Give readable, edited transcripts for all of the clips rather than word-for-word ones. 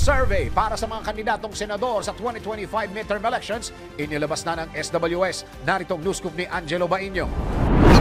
survey para sa mga kandidatong senador sa 2025 midterm elections, inilabas na ng SWS. Naritong news scoop ni Angelo Bainio.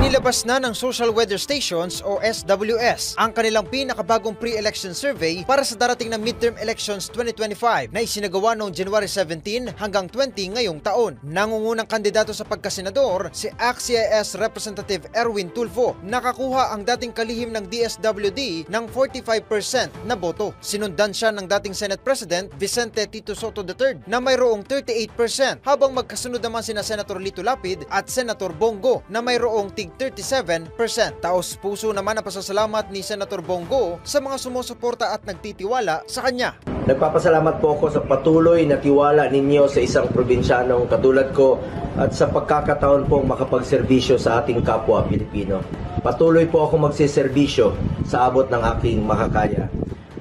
Inilabas na ng Social Weather Stations o SWS ang kanilang pinakabagong pre-election survey para sa darating na midterm elections 2025 na isinagawa noong January 17 hanggang 20 ngayong taon. Nangungunang kandidato sa pagkasenador si ACT-CIS Representative Erwin Tulfo. Nakakuha ang dating kalihim ng DSWD ng 45% na boto. Sinundan siya ng dating Senate President Vicente Tito Soto III na mayroong 38%, habang magkasunod naman sina Senator Lito Lapid at Senator Bongo na mayroong tig 37%. Taos puso naman ang pasasalamat ni Senator Bongo sa mga sumusuporta at nagtitiwala sa kanya. Nagpapasalamat po ako sa patuloy na tiwala ninyo sa isang probinsyanong katulad ko at sa pagkakataon pong makapagserbisyo sa ating kapwa Pilipino. Patuloy po ako magseserbisyo sa abot ng aking makakaya.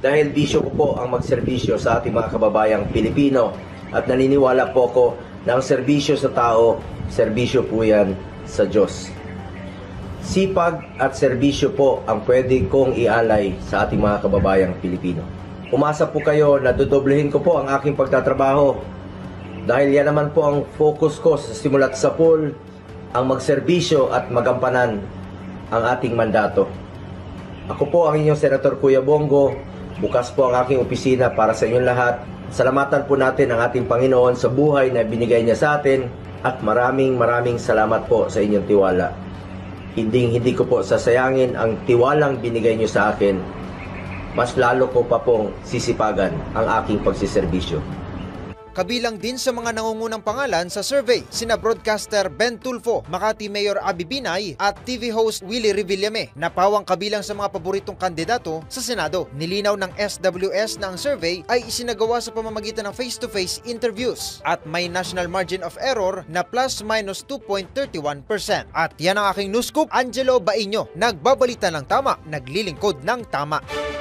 Dahil bisyo ko po ang magserbisyo sa ating mga kababayang Pilipino at naniniwala po ako na ang serbisyo sa tao, serbisyo po yan sa Diyos. Sipag at serbisyo po ang pwede kong ialay sa ating mga kababayang Pilipino. Umasa po kayo na dodoblehin ko po ang aking pagtatrabaho dahil yan naman po ang focus ko sa simula't sa pool, ang magserbisyo at magampanan ang ating mandato. Ako po ang inyong Senator Kuya Bongo. Bukas po ang aking opisina para sa inyong lahat. Salamatan po natin ang ating Panginoon sa buhay na binigay niya sa atin at maraming salamat po sa inyong tiwala. Hindi ko po sasayangin ang tiwalang binigay niyo sa akin. Mas lalo ko pa pong sisipagan ang aking pagsiservisyo. Kabilang din sa mga nangungunang pangalan sa survey sina broadcaster Ben Tulfo, Makati Mayor Abby Binay at TV host Willie Revillame, na pawang kabilang sa mga paboritong kandidato sa Senado. Nilinaw ng SWS na ang survey ay isinagawa sa pamamagitan ng face-to-face interviews at may national margin of error na plus-minus 2.31%. At yan ang aking news scoop. Angelo Bainio, nagbabalita ng tama, naglilingkod ng tama.